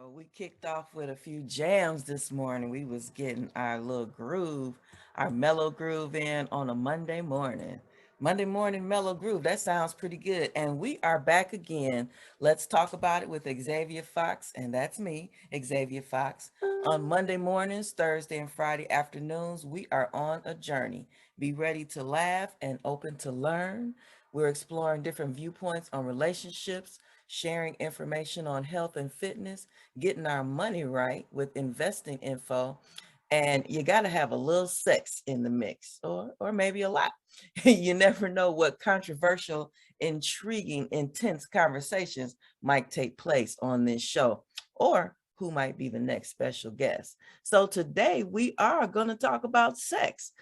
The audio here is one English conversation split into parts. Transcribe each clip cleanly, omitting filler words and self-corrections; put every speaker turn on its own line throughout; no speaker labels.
Well, we kicked off with a few jams this morning. We was getting our little groove, our mellow groove in on a Monday morning. Monday morning mellow groove. That sounds pretty good. And we are back again. Let's talk about it with Xavier Fox, and that's me, Xavier Fox. On Monday mornings, Thursday and Friday afternoons, we are on a journey. Be ready to laugh and open to learn. We're exploring different viewpoints on relationships, sharing information on health and fitness, getting our money right with investing info. And you got to have a little sex in the mix, or maybe a lot. You never know what controversial, intriguing, intense conversations might take place on this show, or who might be the next special guest. So today we are going to talk about sex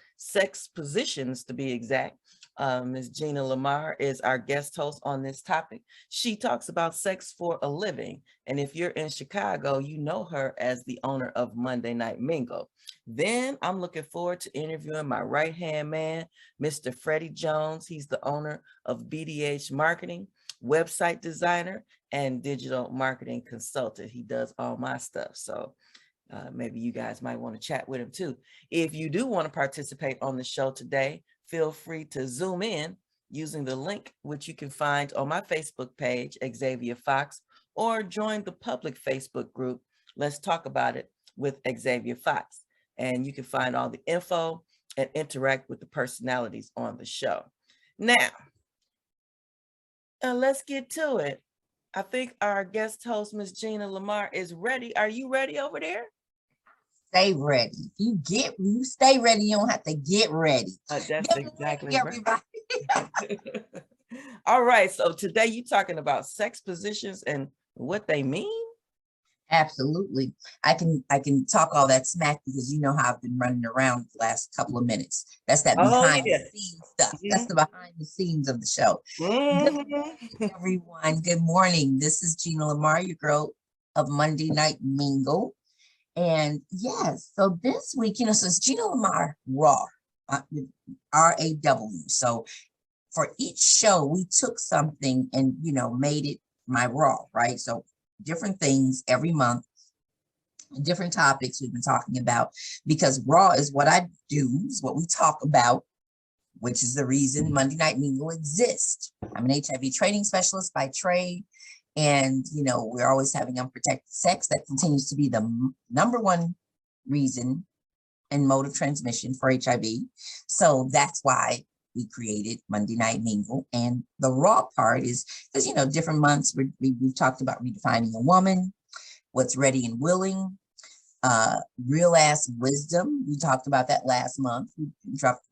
positions to be exact. Ms. Gina Lamar is our guest host on this topic. She talks about sex for a living. And if you're in Chicago, you know her as the owner of Monday Night Mingle. Then I'm looking forward to interviewing my right-hand man, Mr. Freddie Jones. He's the owner of BDH Marketing, website designer, and digital marketing consultant. He does all my stuff. So maybe you guys might want to chat with him too. If you do want to participate on the show today, feel free to zoom in using the link, which you can find on my Facebook page, Xavier Fox, or join the public Facebook group, Let's Talk About It with Xavier Fox. And you can find all the info and interact with the personalities on the show. Now, let's get to it. I think our guest host, Miss Gina Lamar, is ready. Are you ready over there?
Stay ready. You stay ready. You don't have to get ready.
That's exactly right.
Everybody.
All right. So today you're talking about sex positions and what they mean.
Absolutely. I can talk all that smack because you know how I've been running around the last couple of minutes. That's that behind the scenes stuff. That's the behind the scenes of the show. Good morning, everyone. Good morning. This is Gina Lamar, your girl of Monday Night Mingle. And yes, so this week, so it's Gina Lamar Raw, RAW. So for each show, we took something and, made it my Raw, right? So different things every month, different topics we've been talking about, because Raw is what I do, is what we talk about, which is the reason Monday Night Mingle exists. I'm an HIV training specialist by trade. And, we're always having unprotected sex. That continues to be the number one reason and mode of transmission for HIV. So that's why we created Monday Night Mingle. And the raw part is because, different months we've talked about redefining a woman, what's ready and willing, real ass wisdom. We talked about that last month. We dropped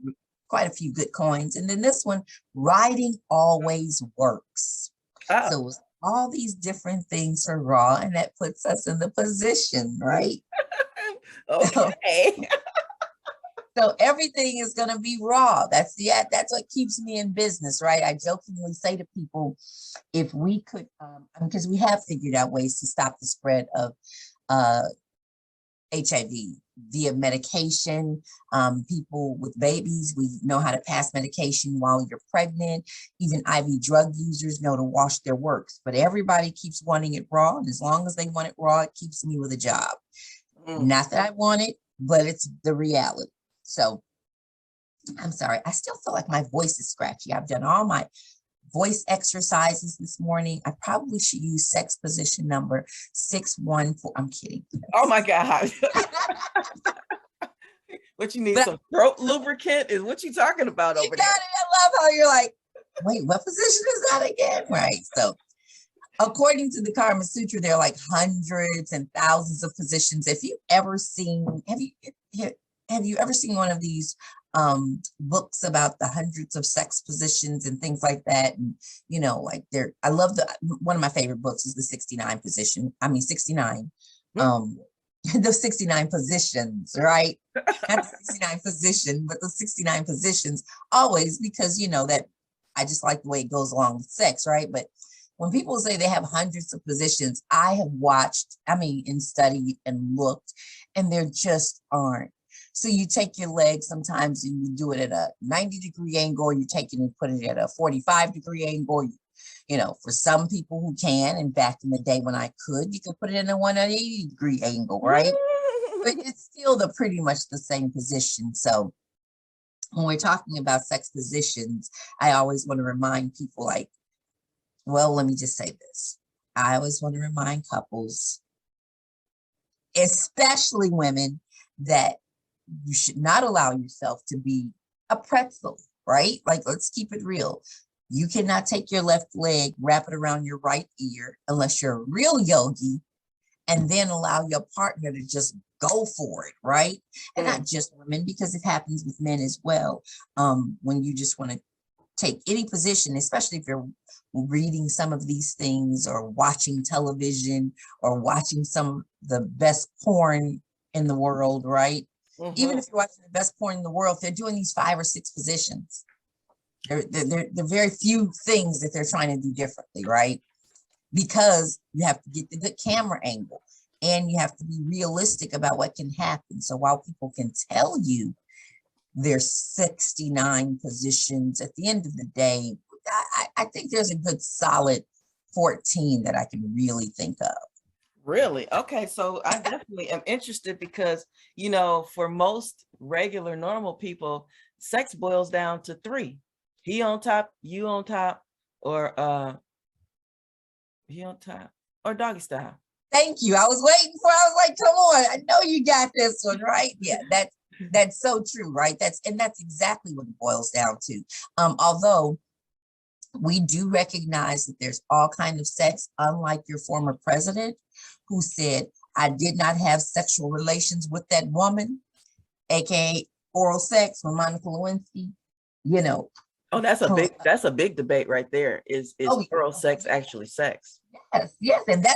quite a few good coins. And then this one, writing always works. Oh. So all these different things are raw, and that puts us in the position, right?
Okay.
So everything is going to be raw. That's what keeps me in business, right? I jokingly say to people, if we could, because we have figured out ways to stop the spread of HIV via medication. People with babies, we know how to pass medication while you're pregnant. Even IV drug users know to wash their works, but everybody keeps wanting it raw. And as long as they want it raw, it keeps me with a job. Not that I want it, but it's the reality. So I'm sorry. I still feel like my voice is scratchy. I've done all my voice exercises this morning. I probably should use sex position number 614. I'm kidding.
Oh my God. What you need, some throat lubricant is what you talking about over there.
I love how you're like, wait, what position is that again? Right. So according to the Karma Sutra, there are like hundreds and thousands of positions. If you've ever seen, have you ever seen one of these books about the hundreds of sex positions and things like that? And I love one of my favorite books is the 69 position. I mean 69. The 69 positions, right? Not the 69 position, but the 69 positions always, because that I just like the way it goes along with sex, right? But when people say they have hundreds of positions, I have watched, and studied and looked, and there just aren't. So you take your leg sometimes and you do it at a 90-degree angle, or you take it and put it at a 45-degree angle. For some people who can, and back in the day when I could, you could put it in a 180-degree angle, right? But it's still pretty much the same position. So when we're talking about sex positions, I always want to remind people, like, well, let me just say this. I always want to remind couples, especially women, that you should not allow yourself to be a pretzel, right? Like, let's keep it real. You cannot take your left leg, wrap it around your right ear, unless you're a real yogi, and then allow your partner to just go for it, right? And not just women, because it happens with men as well. When you just want to take any position, especially if you're reading some of these things or watching television or watching some of the best porn in the world, right? Even if you're watching the best porn in the world, they're doing these 5 or 6 positions. There are very few things that they're trying to do differently, right? Because you have to get the good camera angle and you have to be realistic about what can happen. So while people can tell you there's 69 positions, at the end of the day, I think there's a good solid 14 that I can really think of.
Really? Okay. So I definitely am interested because, for most regular, normal people, sex boils down to 3. He on top, you on top, or he on top, or doggy style.
Thank you. I was was like, come on, I know you got this one, right? Yeah, that's so true, right? That's exactly what it boils down to. Although we do recognize that there's all kinds of sex, unlike your former president, who said, I did not have sexual relations with that woman, aka oral sex with Monica Lewinsky.
Oh, that's a big debate right there. Is oral sex actually sex?
Yes, and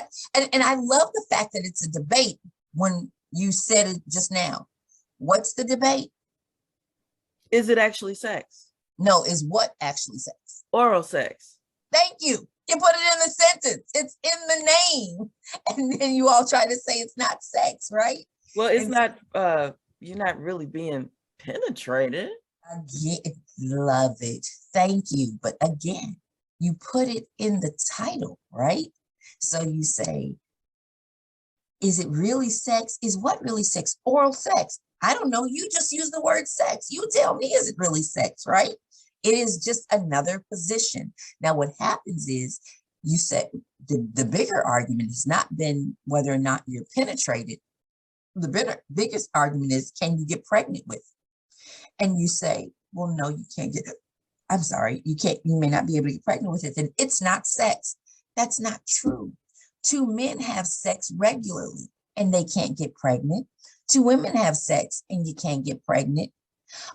I love the fact that it's a debate. When you said it just now, what's the debate?
Is it actually sex?
No, is what actually sex?
Oral sex.
Thank you. You put it in the sentence. It's in the name. And then you all try to say it's not sex, right?
Well, it's not, you're not really being penetrated.
Again, love it. Thank you. But again, you put it in the title, right? So you say, is it really sex? Is what really sex? Oral sex. I don't know. You just use the word sex. You tell me, is it really sex, right? It is just another position. Now, what happens is you said the bigger argument has not been whether or not you're penetrated. The biggest argument is, can you get pregnant with it? And you say, well, no, you can't get it. I'm sorry, you may not be able to get pregnant with it. Then it's not sex. That's not true. 2 men have sex regularly and they can't get pregnant. 2 women have sex and you can't get pregnant.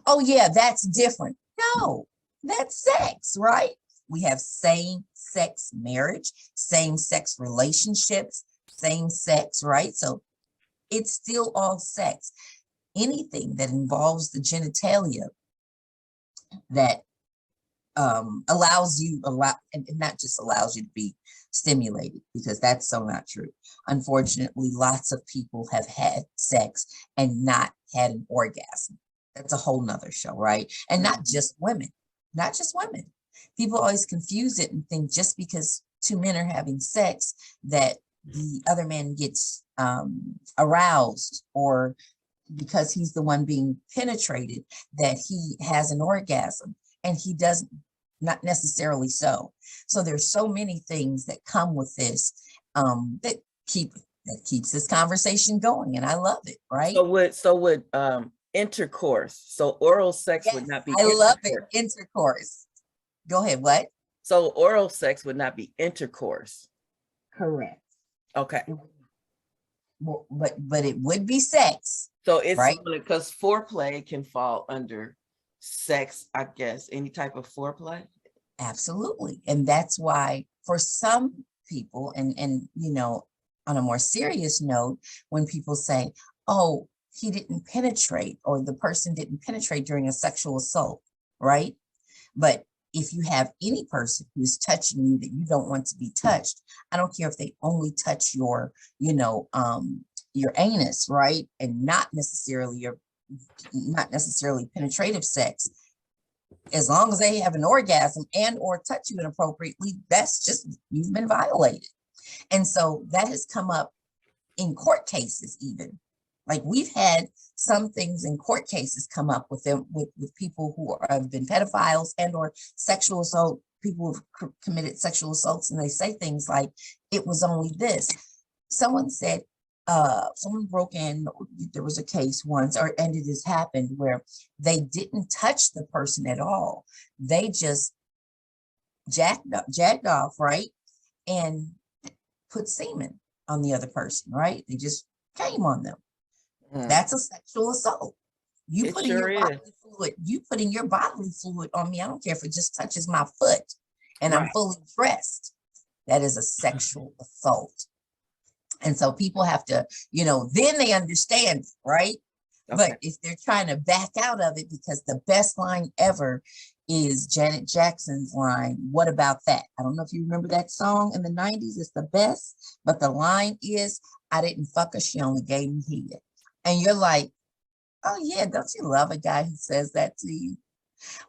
Oh yeah, that's different. No, that's sex, right? We have same-sex marriage, same-sex relationships, same sex, right? So it's still all sex. Anything that involves the genitalia that allows you and not just allows you to be stimulated, because that's so not true. Unfortunately, lots of people have had sex and not had an orgasm. That's a whole nother show, right? And not just women. People always confuse it and think just because 2 men are having sex that the other man gets aroused, or because he's the one being penetrated that he has an orgasm, and he doesn't. Not necessarily so. So there's so many things that come with this that keeps this conversation going, and I love it. Right?
So would intercourse? So oral sex would not be.
I love it. Intercourse. Go ahead. What?
So oral sex would not be intercourse.
Correct.
Okay.
Well, but it would be sex.
So it's
right,
because foreplay can fall under sex, I guess. Any type of foreplay.
Absolutely. And that's why for some people, and on a more serious note, when people say, oh, he didn't penetrate, or the person didn't penetrate during a sexual assault, right? But if you have any person who's touching you that you don't want to be touched, I don't care if they only touch your anus, right? And not necessarily penetrative sex. As long as they have an orgasm and or touch you inappropriately, that's just, you've been violated. And so that has come up in court cases even. Like we've had some things in court cases come up with them with people who have been pedophiles and or sexual assault, people who've committed sexual assaults, and they say things like, it was only this. Someone said, someone broke in, there was a case once, and it has happened where they didn't touch the person at all. They just jacked off, right? And put semen on the other person, right? They just came on them. That's a sexual assault. You
It
putting
sure
your
is.
bodily fluid, you putting your bodily fluid on me. I don't care if it just touches my foot and I'm
Right.
fully dressed. That is a sexual assault. And so people have to, then they understand, right?
Okay.
But if they're trying to back out of it, because the best line ever is Janet Jackson's line, "What about that?" I don't know if you remember that song in the 90s. It's the best. But the line is, "I didn't fuck her, she only gave me head." And you're like, oh yeah, don't you love a guy who says that to you?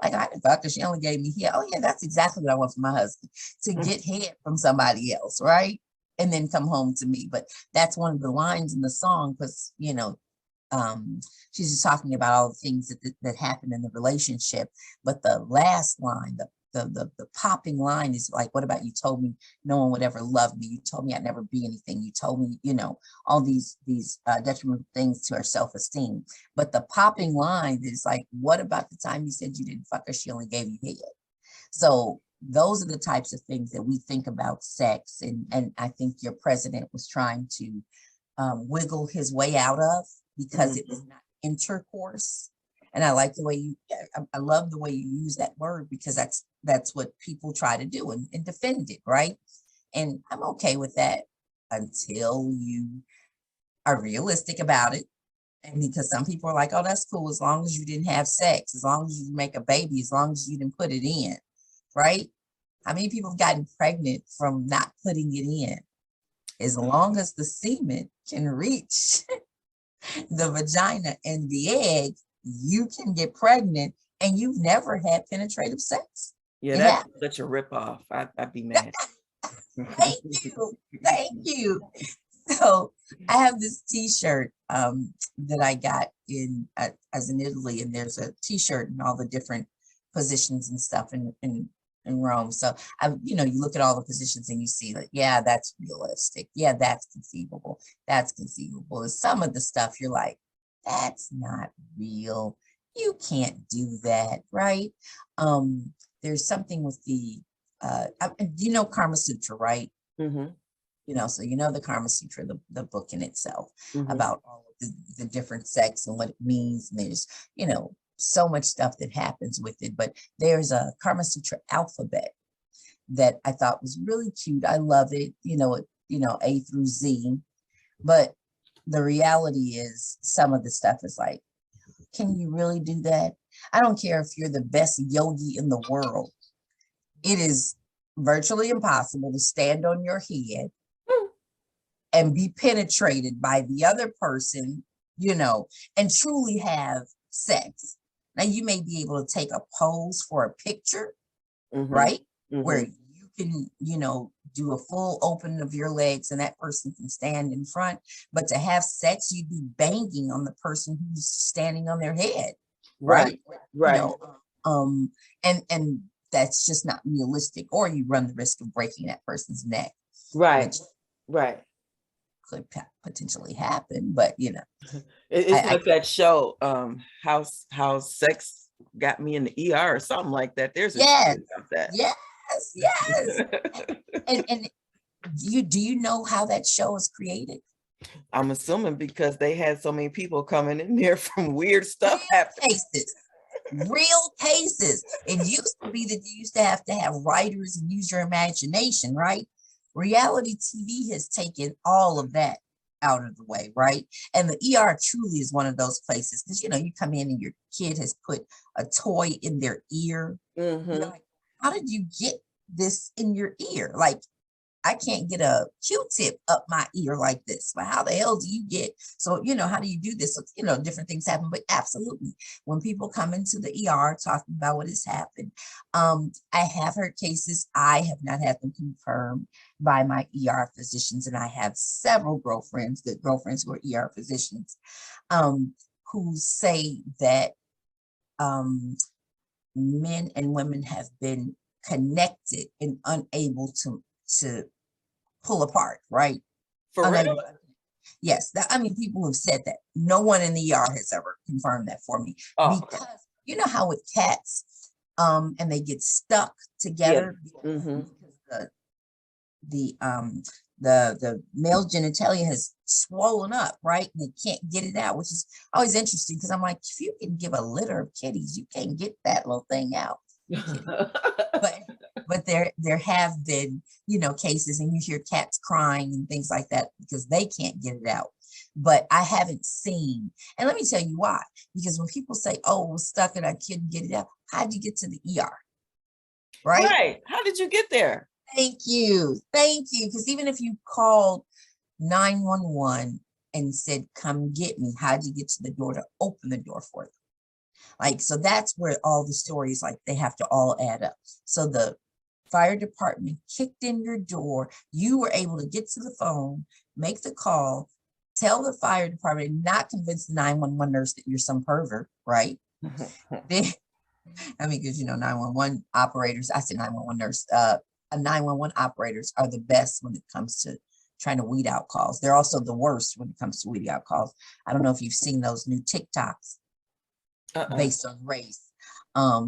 Like, "I didn't fuck her, she only gave me head." Oh yeah, that's exactly what I want from my husband, to get head from somebody else, right? And then come home to me. But that's one of the lines in the song, because she's just talking about all the things that happened in the relationship. But the last line, the popping line is like, "What about you told me no one would ever love me? You told me I'd never be anything. You told me, all these detrimental things to our self-esteem." But the popping line is like, "What about the time you said you didn't fuck her? She only gave you head." So those are the types of things that we think about sex. And I think your president was trying to wiggle his way out of, because it was not intercourse. And I like the way I love the way you use that word, because that's what people try to do and defend it, right? And I'm okay with that until you are realistic about it. And because some people are like, "Oh, that's cool, as long as you didn't have sex, as long as you didn't make a baby, as long as you didn't put it in," right? How many people have gotten pregnant from not putting it in? As long as the semen can reach the vagina and the egg, you can get pregnant, and you've never had penetrative sex.
Yeah,
It
that's
happened.
such a ripoff. I'd be mad.
Thank you. Thank you. So I have this t-shirt that I got as in Italy, and there's a t-shirt and all the different positions and stuff in Rome. So you look at all the positions and you see like, yeah, that's realistic. Yeah, that's conceivable. That's conceivable. And some of the stuff you're like, that's not real. You can't do that, right? There's something with the Karma Sutra, right?
Hmm.
So the Karma Sutra, the book in itself,
Hmm.
about all of the different sex and what it means. And there's, so much stuff that happens with it. But there's a Karma Sutra alphabet that I thought was really cute. I love it, A through Z. But the reality is, some of the stuff is like, can you really do that? I don't care if you're the best yogi in the world. It is virtually impossible to stand on your head and be penetrated by the other person, and truly have sex. Now, you may be able to take a pose for a picture,
Hmm.
right? Where
Hmm.
you can, do a full open of your legs and that person can stand in front. But to have sex, you'd be banging on the person who's standing on their head,
Right.
right? You
Right.
know, um, and that's just not realistic. Or you run the risk of breaking that person's neck,
Right.
which
Right.
could potentially happen. But
It's
I
like that show, how sex got me in the ER or something like that. There's a show
yes,
about that.
yes, yes. And do you know how that show is created?
I'm assuming because they had so many people coming in there from weird
Real
stuff happening.
cases. Real cases. It used to be that you used to have writers and use your imagination, right? Reality TV has taken all of that out of the way, right? And the ER truly is one of those places, because you come in and your kid has put a toy in their ear. You're
Hmm.
like, how did you get this in your ear? Like, I can't get a Q-tip up my ear like this. But how the hell do you get? So, how do you do this? So, different things happen, but absolutely. When people come into the ER talking about what has happened, I have heard cases. I have not had them confirmed by my ER physicians, and I have several girlfriends, good girlfriends who are ER physicians, who say that men and women have been connected and unable to pull apart, right?
For real?
Unable. Yes, I mean, people have said that. No one in the ER has ever confirmed that for me,
Oh, okay.
because you know how with cats, and they get stuck
Yeah.
together
Mm-hmm.
because the male genitalia has swollen up, right? And they can't get it out, which is always interesting, because I'm like, if you can give a litter of kitties, you can't get that little thing out. But there have been, cases, and you hear cats crying and things like that because they can't get it out. But I haven't seen, and let me tell you why. Because when people say, "Oh, we're stuck and I couldn't get it out," how'd you get to the ER? Right?
Right. How did you get there?
Thank you. Thank you. Because even if you called 911 and said, "Come get me," how'd you get to the door to open the door for them? Like, so that's where all the stories, like, they have to all add up. So the fire department kicked in your door. You were able to get to the phone, make the call, tell the fire department, not convince the 911 nurse that you're some pervert, right? Then, I mean, because 911 operators, I said 911 nurse, 911 operators are the best when it comes to trying to weed out calls. They're also the worst when it comes to weeding out calls. I don't know if you've seen those new TikToks based on race.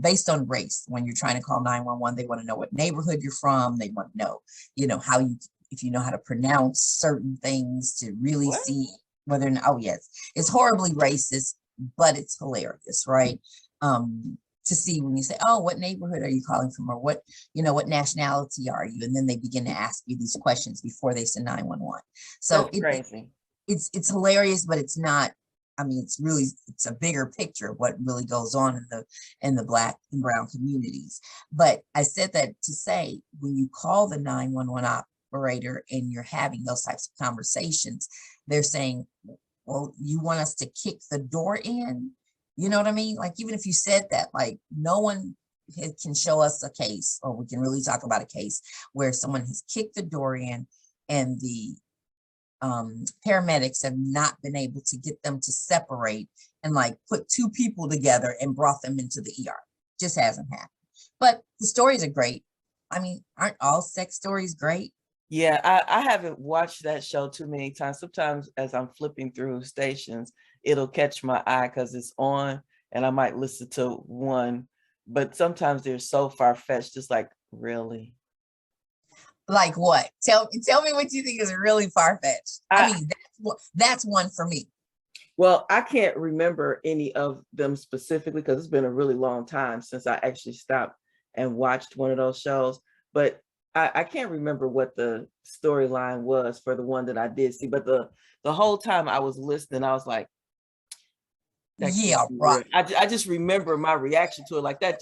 Based on race, when you're trying to call 911, they want to know what neighborhood you're from. They want to know, how you, if you know how to pronounce certain things to really
What?
see whether, oh yes, it's horribly racist, but it's hilarious, right? To see when you say, "Oh, what neighborhood are you calling from?" or what nationality are you? And then they begin to ask you these questions before they say 911. So
That's crazy.
it's hilarious, but it's not. I mean, it's a bigger picture of what really goes on in the Black and brown communities. But I said that to say, when you call the 911 operator and you're having those types of conversations, they're saying, "Well, you want us to kick the door in?" You know what I mean? Like, even if you said that, like, no one can show us a case, or we can really talk about a case where someone has kicked the door in, and the paramedics have not been able to get them to separate and, like, put two people together and brought them into the ER. Just hasn't happened. But the stories are great. I mean, aren't all sex stories great?
Yeah, I haven't watched that show too many times. Sometimes as I'm flipping through stations, it'll catch my eye because it's on and I might listen to one, but sometimes they're so far-fetched, it's like, really?
Like what? Tell me what you think is really far-fetched. I
I
mean, that's one for me.
Well, I can't remember any of them specifically because it's been a really long time since I actually stopped and watched one of those shows. But I can't remember what the storyline was for the one that I did see. But the whole time I was listening, I was like, that can't
Yeah,
be
right.
real. I just remember my reaction to it, like that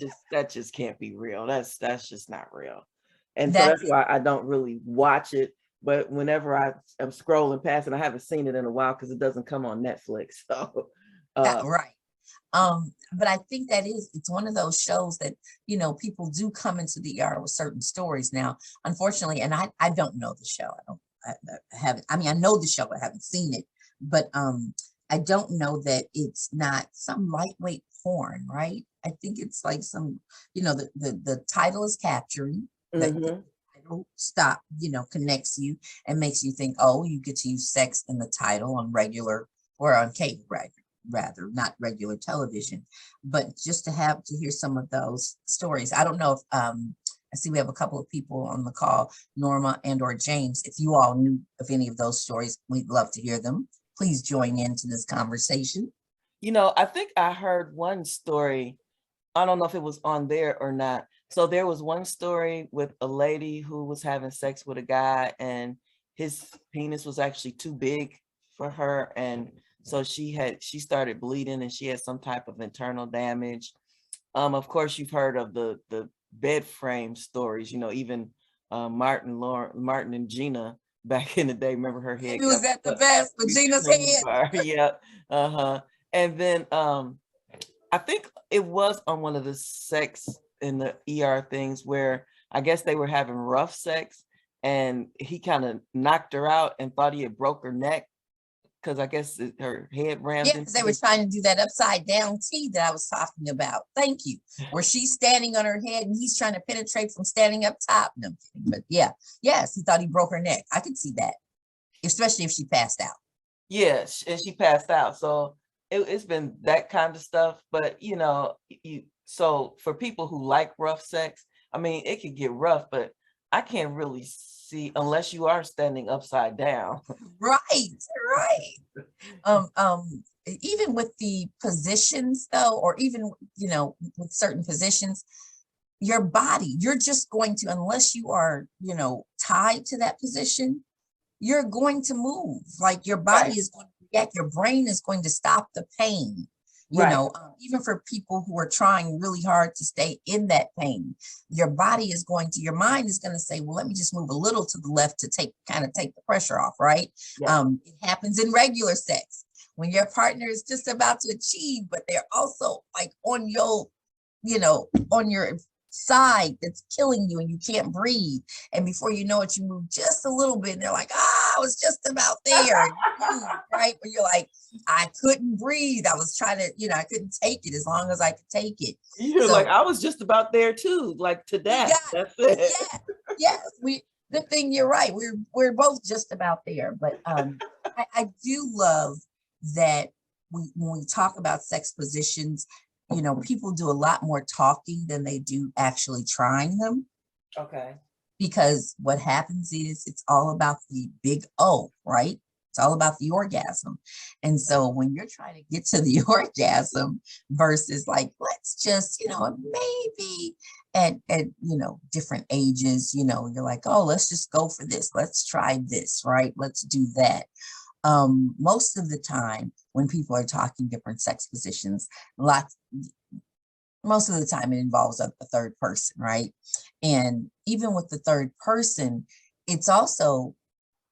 just can't be real. That's just not real. And so that's
That's
why I don't really watch it. But whenever I am scrolling past, and I haven't seen it in a while because it doesn't come on Netflix. So
that
uh
right. But I think it's one of those shows that, people do come into the ER with certain stories now, unfortunately. And I don't know the show. I haven't, I mean, I know the show, I haven't seen it, but I don't know that it's not some lightweight porn, right? I think it's like some, the title is capturing, that the
mhm.
title stop, connects you and makes you think, oh, you get to use sex in the title on regular, or on cable, right? Rather, not regular television, but just to hear some of those stories. I don't know if I see we have a couple of people on the call, Norma and or James. If you all knew of any of those stories, we'd love to hear them. Please join into this conversation.
I think I heard one story. I don't know if it was on there or not. So there was one story with a lady who was having sex with a guy and his penis was actually too big for her. And so she started bleeding and she had some type of internal damage. Of course, you've heard of the bed frame stories, even Martin and Gina back in the day. Remember her head
Maybe was
got
that the
stuck
best for Gina's
between the
head?
bar. Yeah. Uh-huh. And then I think it was on one of the sex in the ER things where I guess they were having rough sex and he kind of knocked her out and thought he had broke her neck because I guess her head rammed
Yeah,
into
because they were
his.
trying to do that upside down T that I was talking about. Thank you. Where she's standing on her head and he's trying to penetrate from standing up top. No, I'm kidding. But yeah, yes, he thought he broke her neck. I could see that, especially if she passed out.
Yeah, and she passed out. So it's been that kind of stuff. But so for people who like rough sex, I mean, it could get rough, but I can't really see unless you are standing upside down.
Right, right. Even with the positions though, or even, with certain positions, your body, you're just going to, unless you are, tied to that position, you're going to move. Like your body
Right,
is going to react, your brain is going to stop the pain.
right.
Even for people who are trying really hard to stay in that pain, your mind is going to say, well, let me just move a little to the left to kind of take the pressure off, right?
Yeah.
It happens in regular sex when your partner is just about to achieve, but they're also like on your side that's killing you and you can't breathe. And before you know it, you move just a little bit and they're like, I was just about there. And you move, right? But you're like, I couldn't breathe. I was trying to, I couldn't take it as long as I could take it.
You're like,
So
I was just about there too, like to
we
that.
got,
That's it.
yeah, yes, good thing you're right. We're both just about there. But I do love that when we talk about sex positions, people do a lot more talking than they do actually trying them,
Okay.
because what happens is it's all about the big O, right? It's all about the orgasm. And so when you're trying to get to the orgasm versus like, let's just, maybe at different ages, you're like, oh, let's just go for this. Let's try this, right? Let's do that. Most of the time when people are talking different sex positions, most of the time it involves a third person, right? And even with the third person, it's also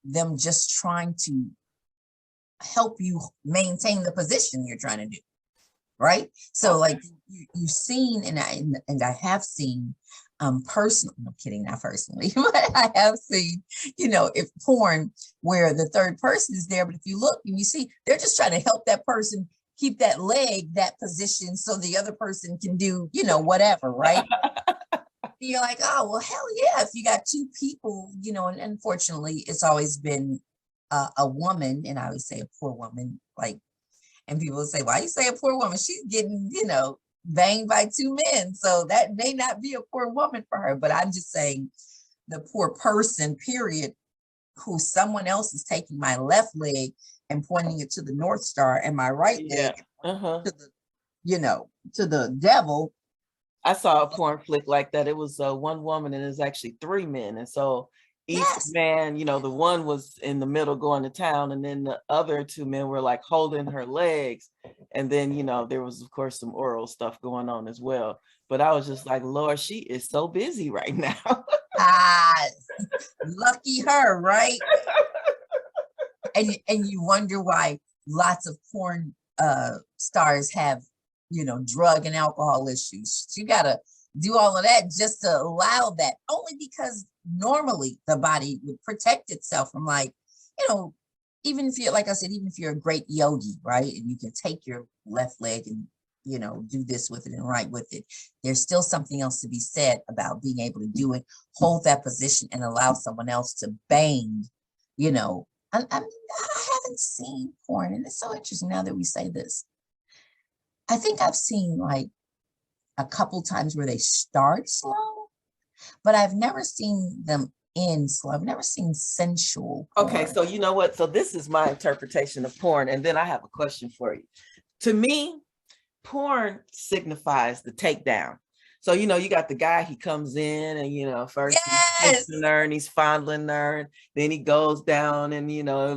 them just trying to help you maintain the position you're trying to do, right? So
Okay.
like you've seen, and I have seen personally, I'm kidding, not personally, but I have seen, if porn where the third person is there, but if you look and you see, they're just trying to help that person keep that leg, that position, so the other person can do, whatever, right? You're like, oh, well, hell yeah. If you got two people, and unfortunately, it's always been a woman, and I always say a poor woman, like, and people say, why you say a poor woman? She's getting, banged by two men. So that may not be a poor woman for her, but I'm just saying the poor person, period, who someone else is taking my left leg and pointing it to the North Star and my right
Yeah.
leg
Uh-huh.
to the, to the devil.
I saw a porn flick like that. It was one woman and it was actually three men. And so each
Yes.
man, the one was in the middle going to town, and then the other two men were like holding her legs. And then, there was, of course, some oral stuff going on as well. But I was just like, Lord, she is so busy right now.
Ah, lucky her, right? And you wonder why lots of porn stars have, drug and alcohol issues. You gotta do all of that just to allow that, only because normally the body would protect itself from, like, even if you're, like I said, even if you're a great yogi, right, and you can take your left leg and do this with it and right with it, there's still something else to be said about being able to do it, hold that position, and allow someone else to bang. I haven't seen porn, and it's so interesting now that we say this. I think I've seen like a couple times where they start slow, but I've never seen them end slow. I've never seen sensual
Okay,
porn.
so you know what? So this is my interpretation of porn. And then I have a question for you. To me, porn signifies the takedown. So, you got the guy, he comes in and, first he's
Yes.
kissing her and he's fondling her. And then he goes down and,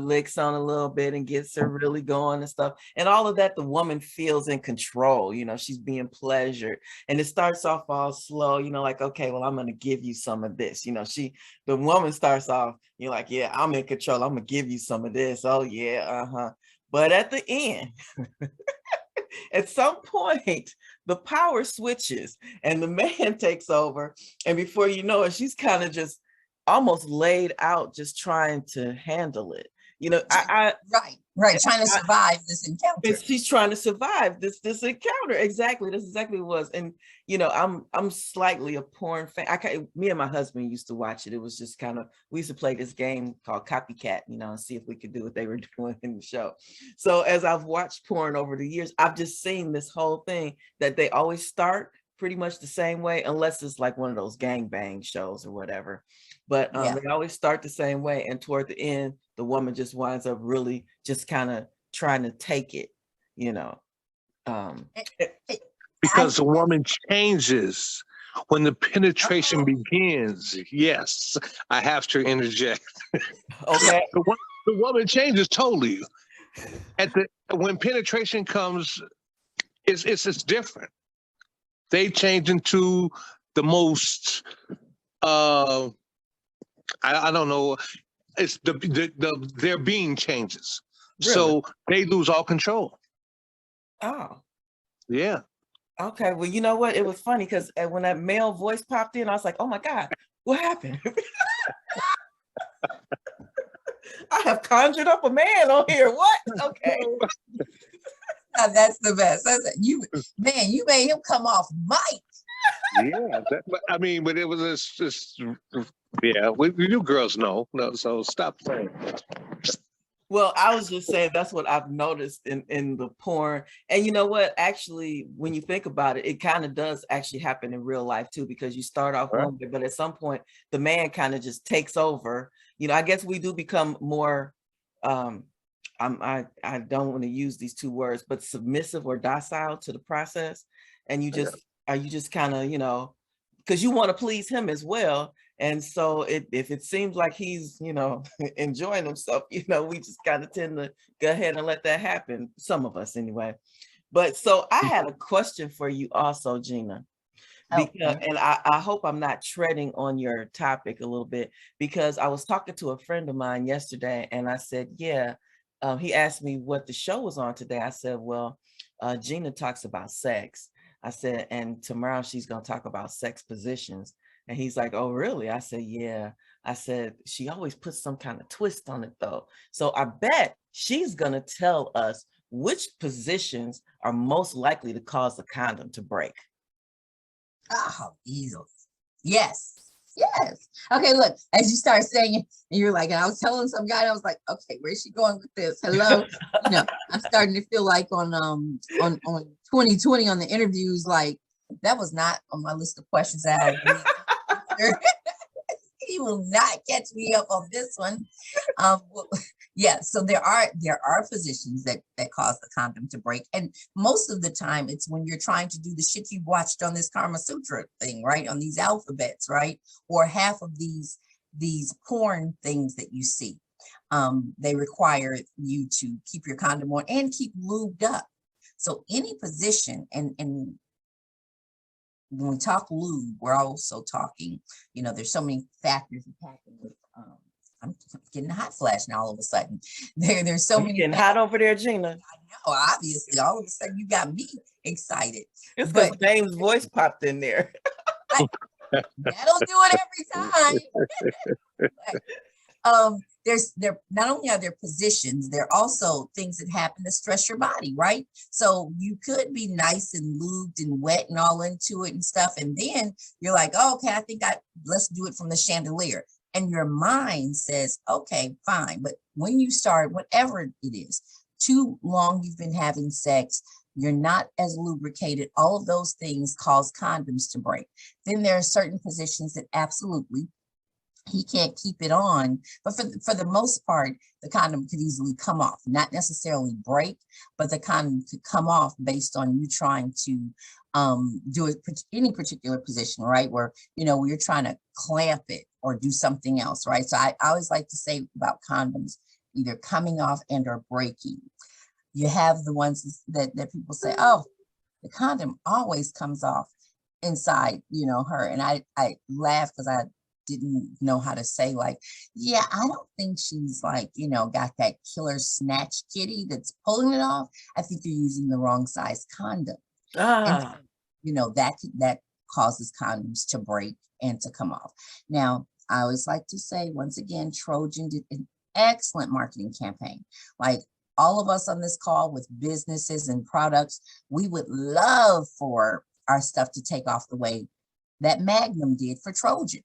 licks on a little bit and gets her really going and stuff. And all of that, the woman feels in control, she's being pleasured. And it starts off all slow, like, okay, well, I'm going to give you some of this. The woman starts off, you're like, yeah, I'm in control. I'm going to give you some of this. Oh, yeah. But at the end, at some point, the power switches and the man takes over. And before you know it, she's kind of just almost laid out, just trying to handle it.
Right. Trying to survive this encounter.
She's trying to survive this encounter. Exactly. That's exactly what it was. And I'm slightly a porn fan. Me and my husband used to watch it. It was just kind of, we used to play this game called Copycat, and see if we could do what they were doing in the show. So as I've watched porn over the years, I've just seen this whole thing that they always start pretty much the same way, unless it's like one of those gangbang shows or whatever. But they always start the same way. And toward the end, the woman just winds up really just kind of trying to take it,
because the woman changes when the penetration begins. Yes, I have to interject.
Okay.
The woman changes totally. When penetration comes, it's different. They change into the most I don't know. It's their being changes. Really? So they lose all control.
Oh.
Yeah.
Okay. Well, you know what? It was funny because when that male voice popped in, I was like, oh my God, what happened? I have conjured up a man on here. What? Okay.
That's the best. You made him come off mic.
Yeah, but it was just yeah. You girls know, no. So stop saying.
Well, I was just saying that's what I've noticed in the porn. And you know what? Actually, when you think about it, it kind of does actually happen in real life too, because you start off one way, but at some point the man kind of just takes over. I guess we do become more I don't want to use these two words, but submissive or docile to the process. And you just kind of, because you want to please him as well. And so if it seems like he's, enjoying himself, we just kind of tend to go ahead and let that happen. Some of us anyway. But so I had a question for you also, Gina. Because, and I hope I'm not treading on your topic a little bit, because I was talking to a friend of mine yesterday and I said, yeah, he asked me what the show was on today. I said, well, Gina talks about sex. I said, and tomorrow she's going to talk about sex positions. And he's like, oh, really? I said, yeah. I said, she always puts some kind of twist on it, though. So I bet she's going to tell us which positions are most likely to cause the condom to break.
Oh, easily. Yes. Okay, look, as you start saying it, and you're like, and I was telling some guy, I was like, okay, where's she going with this? Hello. I'm starting to feel like on 2020 on the interviews, like that was not on my list of questions I had. He will not catch me up on this one. Yeah, so there are positions that cause the condom to break, and most of the time it's when you're trying to do the shit you watched on this Kama Sutra thing, right? On these alphabets, right? Or half of these porn things that you see. They require you to keep your condom on and keep lubed up. So any position, and when we talk lube, we're also talking, there's so many factors that happen with I'm getting a hot flash now all of a sudden. There's so many
getting hot over there, Gina.
I know, obviously, all of a sudden you got me excited.
It's because Dame's voice popped in there.
That'll do it every time. There not only are there positions, there are also things that happen to stress your body, right? So you could be nice and lubed and wet and all into it and stuff, and then you're like, oh, okay, I think let's do it from the chandelier. And your mind says, okay, fine. But when you start, whatever it is, too long you've been having sex, you're not as lubricated, all of those things cause condoms to break. Then there are certain positions that absolutely he can't keep it on. But for the most part, the condom could easily come off, not necessarily break, but the condom could come off based on you trying to do it any particular position, right? Where, you know, you're trying to clamp it or do something else, right? So I always like to say about condoms, either coming off and or breaking. You have the ones that people say, oh, the condom always comes off inside, you know, her. And I laugh because I didn't know how to say, like, yeah, I don't think she's like, you know, got that killer snatch kitty that's pulling it off. I think you're using the wrong size condom. And,
Ah,
you know, that causes condoms to break and to come off. Now, I always like to say, once again, Trojan did an excellent marketing campaign. Like, all of us on this call with businesses and products, we would love for our stuff to take off the way that Magnum did for Trojan.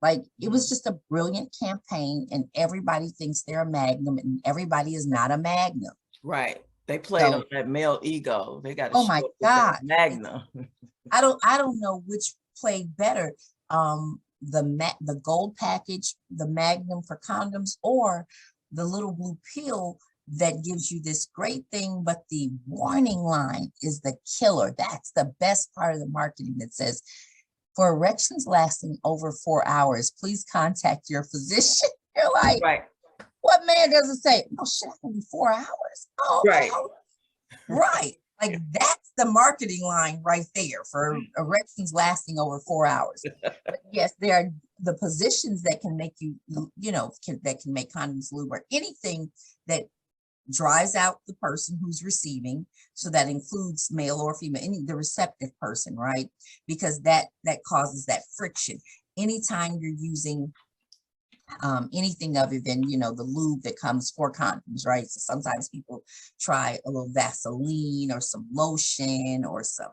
Like, it was just a brilliant campaign, and everybody thinks they're a Magnum, and everybody is not a Magnum.
right. They played on
So,
that male ego. They got to
oh
show
my
up with that
God,
magnum.
I don't know which played better, the gold package, the Magnum for condoms, or the little blue pill that gives you this great thing, but the warning line is the killer. That's the best part of the marketing that says, for erections lasting over 4 hours, please contact your physician. You're like,
Right,
what man doesn't say, no shit, I can be 4 hours? Oh, okay,
right.
right. Like, that's the marketing line right there for erections lasting over 4 hours. But yes, there are the positions that can make you, you know, that can make condoms lube, or anything that dries out the person who's receiving. So that includes male or female, the receptive person, right? Because that causes that friction. Anytime you're using anything other than, you know, the lube that comes for condoms, right? So sometimes people try a little Vaseline or some lotion or some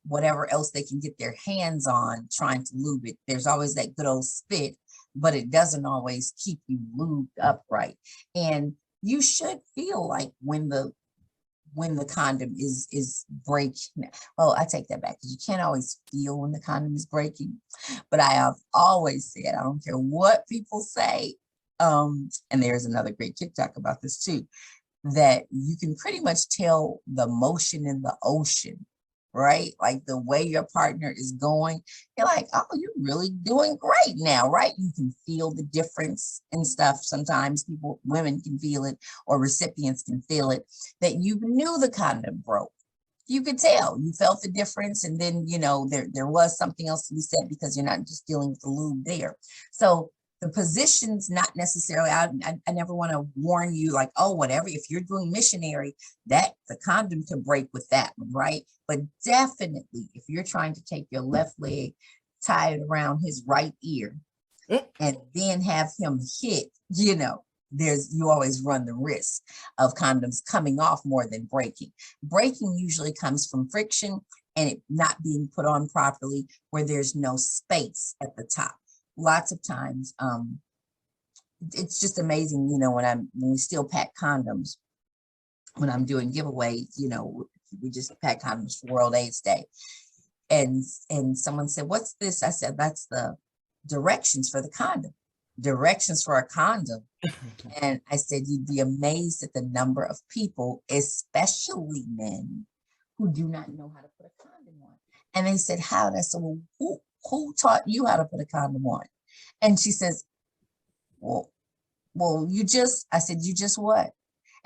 whatever else they can get their hands on trying to lube it. There's always that good old spit, but it doesn't always keep you lubed up right. And you should feel like when the condom is breaking. Well, I take that back, because you can't always feel when the condom is breaking. But I have always said, I don't care what people say. And there's another great TikTok about this too, that you can pretty much tell the motion in the ocean, right? Like, the way your partner is going, you're like, oh, you're really doing great now, right? You can feel the difference and stuff. Sometimes women can feel it, or recipients can feel it, that you knew the condom broke. You could tell, you felt the difference. And then, you know, there was something else to be said, because you're not just dealing with the lube there. So the positions, not necessarily, I never want to warn you like, oh, whatever, if you're doing missionary, that the condom can break with that one, right? But definitely, if you're trying to take your left leg, tie it around his right ear, and then have him hit, you know, you always run the risk of condoms coming off more than breaking. Breaking usually comes from friction and it not being put on properly, where there's no space at the top. Lots of times, it's just amazing, you know, when we still pack condoms, when I'm doing giveaways, you know, we just pack condoms for World AIDS Day. And someone said, what's this? I said, that's the directions for the condom. Directions for a condom. And I said, you'd be amazed at the number of people, especially men, who do not know how to put a condom on. And they said, how? And I said, well, who taught you how to put a condom on? And she says, well, I said, you just what?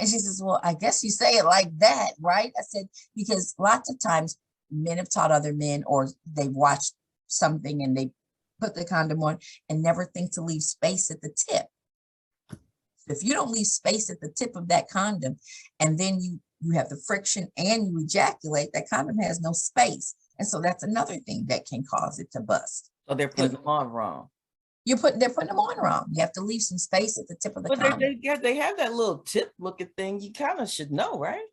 And she says, well, I guess you say it like that, right? I said, because lots of times men have taught other men, or they've watched something and they put the condom on and never think to leave space at the tip. If you don't leave space at the tip of that condom, and then you have the friction and you ejaculate, that condom has no space. And so that's another thing that can cause it to bust.
So they're putting them on wrong.
They're putting them on wrong. You have to leave some space at the tip of the condom.
They have that little tip looking thing. You kind of should know, right?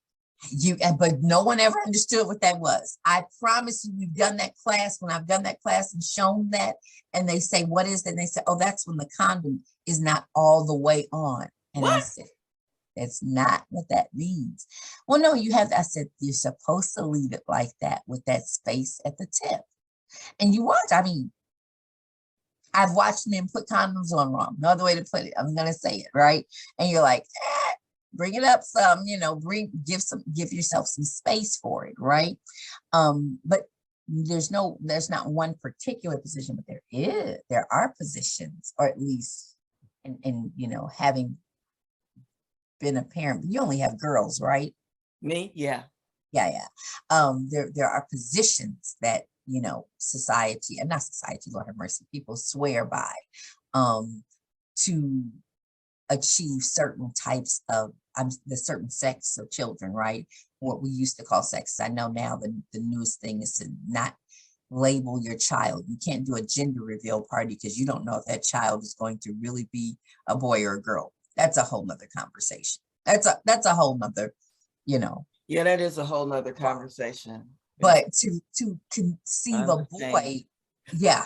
But no one ever understood what that was. I promise you, we've done that class. When I've done that class and shown that, and they say, what is that? And they say, oh, that's when the condom is not all the way on. And what? I said, that's not what that means. Well, no, I said, you're supposed to leave it like that, with that space at the tip. And you watch, I mean, I've watched men put condoms on wrong. No other way to put it. I'm gonna say it, right? And you're like, bring it up some, give yourself some space for it, right? But there's not one particular position, but there are positions, or at least, and having been a parent, but you only have girls, right?
Me? Yeah.
Yeah. There are positions that, society, and not society, Lord have mercy, people swear by, to achieve certain types of, the certain sex of children, right? What we used to call sex. I know now the newest thing is to not label your child. You can't do a gender reveal party because you don't know if that child is going to really be a boy or a girl. That's a whole nother conversation. That's a whole nother,
Yeah, that is a whole nother conversation.
but to conceive a boy, yeah.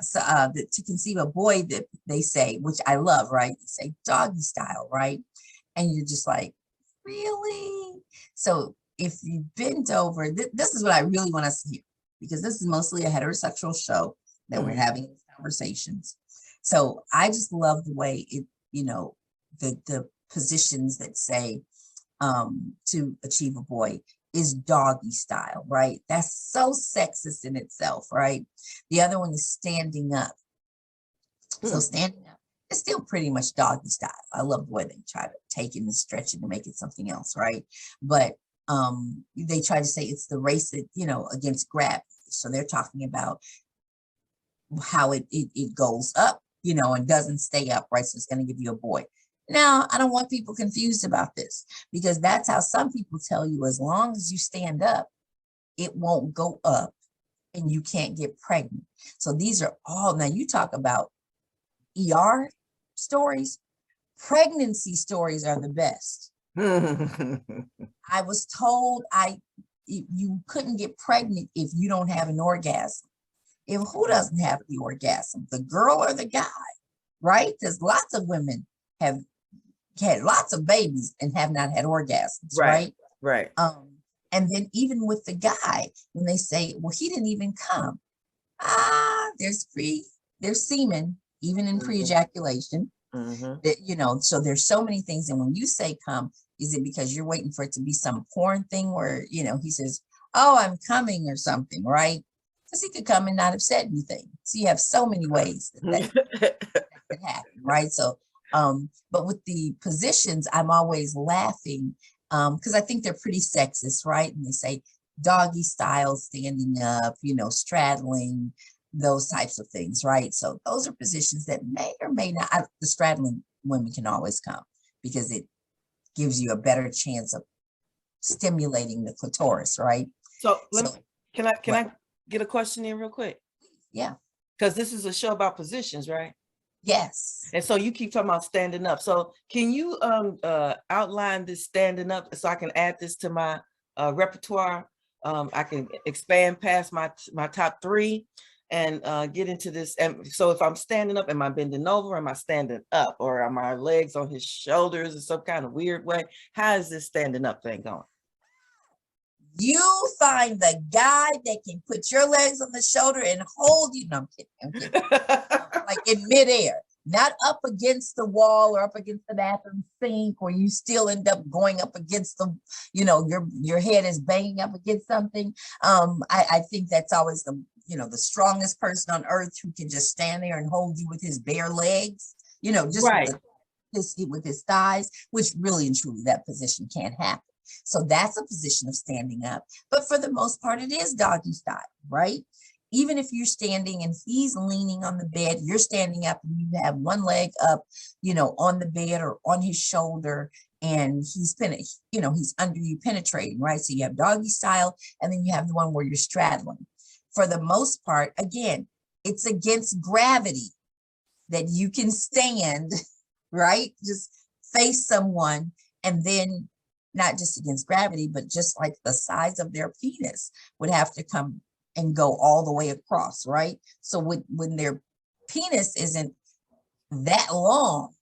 So to conceive a boy, that they say, which I love, right? They say doggy style, right? And you're just like, really? So if you bend over, this is what I really want us to hear, because this is mostly a heterosexual show that we're having these conversations. So I just love the way it, the positions that say, to achieve a boy is doggy style, right? That's so sexist in itself, right? The other one is standing up. So standing up is still pretty much doggy style. I love the way they try to take it and stretch it and make it something else, right? But they try to say it's the race that, against gravity. So they're talking about how it goes up, and doesn't stay up, right? So it's going to give you a boy. Now, I don't want people confused about this, because that's how some people tell you, as long as you stand up, it won't go up and you can't get pregnant. So these are all, now you talk about ER stories, pregnancy stories are the best. I was told you couldn't get pregnant if you don't have an orgasm. If who doesn't have the orgasm, the girl or the guy, right? Because lots of women have had lots of babies and have not had orgasms, right?
Right.
And then even with the guy, when they say, well, he didn't even come. There's semen, even in pre-ejaculation. That, so there's so many things. And when you say come, is it because you're waiting for it to be some porn thing where, he says, oh, I'm coming or something, right? Because he could come and not have said anything. So you have so many ways that could happen, right? So, but with the positions, I'm always laughing because I think they're pretty sexist, right? And they say doggy style, standing up, straddling, those types of things, right? So those are positions that may or may not, the straddling women can always come because it gives you a better chance of stimulating the clitoris, right?
So can I get a question in real quick?
Yeah.
Because this is a show about positions, right?
Yes.
And so you keep talking about standing up. So can you outline this standing up so I can add this to my repertoire? I can expand past my top three and get into this. And so if I'm standing up, am I bending over? Am I standing up? Or are my legs on his shoulders in some kind of weird way? How is this standing up thing going?
You find the guy that can put your legs on the shoulder and hold you. No, I'm kidding. Like in midair, not up against the wall or up against the bathroom sink, where you still end up going up against the, your head is banging up against something. I think that's always the strongest person on earth who can just stand there and hold you with his bare legs, just
right.
with his thighs, which really and truly that position can't happen. So that's a position of standing up. But for the most part, it is doggy style, right? Even if you're standing and he's leaning on the bed, you're standing up and you have one leg up, on the bed or on his shoulder, and he's under you penetrating, right? So you have doggy style, and then you have the one where you're straddling. For the most part, again, it's against gravity that you can stand, right? Just face someone, and then not just against gravity, but just like the size of their penis would have to come and go all the way across, right? So when their penis isn't that long,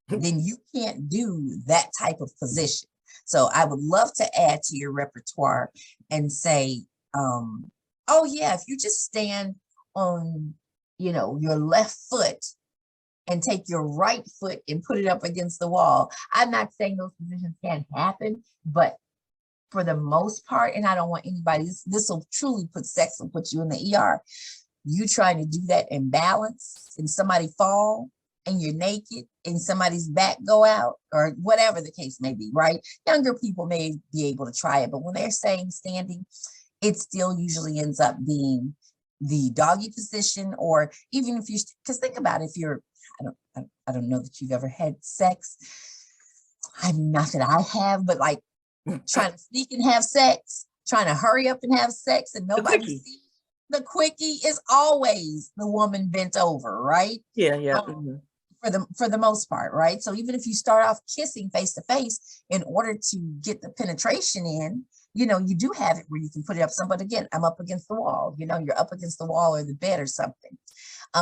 then you can't do that type of position. So I would love to add to your repertoire and say, oh yeah, if you just stand on, your left foot and take your right foot and put it up against the wall. I'm not saying those positions can't happen, but for the most part, and I don't want anybody, this will truly put you in the ER. You trying to do that in balance and somebody fall and you're naked and somebody's back go out or whatever the case may be, right? Younger people may be able to try it, but when they're saying standing, it still usually ends up being the doggy position, or even if you, because think about it, if you're, I don't know that you've ever had sex. I'm not that I have, but like trying to sneak and have sex, trying to hurry up and have sex and nobody sees. The quickie is always the woman bent over, right?
Yeah.
For the most part, right? So even if you start off kissing face to face, in order to get the penetration in, you do have it where you can put it up. But again, I'm up against the wall. You're up against the wall or the bed or something.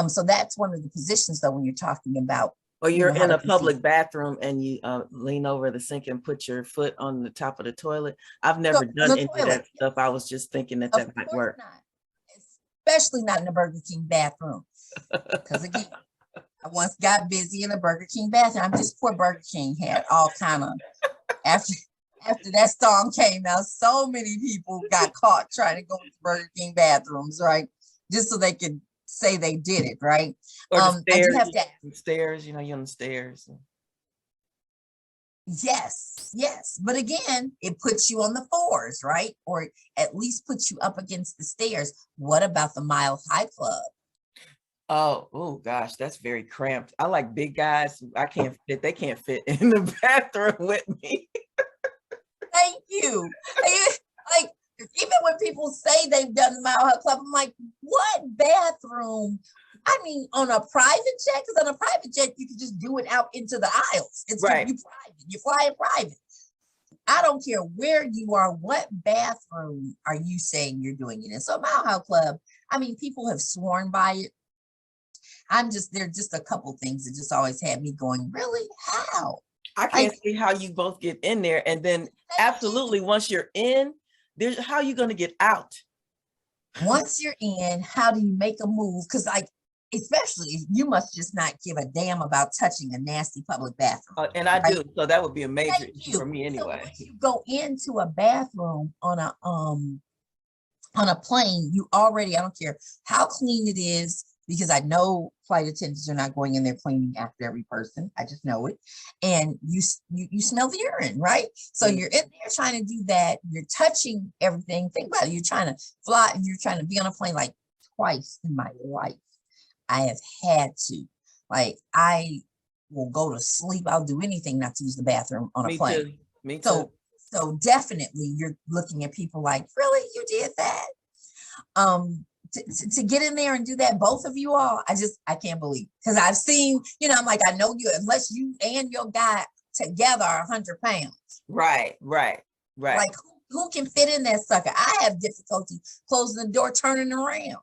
So that's one of the positions, though, when you're talking about.
Or you're in a public bathroom and you lean over the sink and put your foot on the top of the toilet. I've never done any of that stuff. I was just thinking that might work.
Not. Especially not in a Burger King bathroom. Because again, I once got busy in a Burger King bathroom. I'm just poor Burger King had all kind of, after that song came out, so many people got caught trying to go into Burger King bathrooms, right? Just so they could say they did it, right?
Or the stairs, you're on the stairs.
Yes. But again, it puts you on the fours, right? Or at least puts you up against the stairs. What about the Mile High Club?
Oh gosh, that's very cramped. I like big guys. They can't fit in the bathroom with me.
Thank you. Like, even when people say they've done the Mile High Club, I'm like, what bathroom? I mean, on a private jet, because on a private jet, you can just do it out into the aisles. It's right. You fly in private. I don't care where you are. What bathroom are you saying you're doing it in? So Mile High Club, I mean, people have sworn by it. There are just a couple things that just always had me going, really? How?
I can't see how you both get in there. And then absolutely, once you're in, how are you going to get out?
Once you're in, how do you make a move? Because especially, you must just not give a damn about touching a nasty public bathroom.
And I do. So that would be a major issue for me anyway.
So once you go into a bathroom on a plane, you already, I don't care how clean it is, because I know flight attendants are not going in there cleaning after every person. I just know it. And you smell the urine, right? So you're in there trying to do that. You're touching everything. Think about it. You're trying to fly. You're trying to be on a plane like twice in my life. I have had to. Like, I will go to sleep. I'll do anything not to use the bathroom on a plane.
Me too.
So definitely you're looking at people like, really? You did that? To get in there and do that, both of you all, I can't believe, because I've seen, I'm like, I know you, unless you and your guy together are 100 pounds.
Right.
Like, who can fit in that sucker? I have difficulty closing the door, turning around.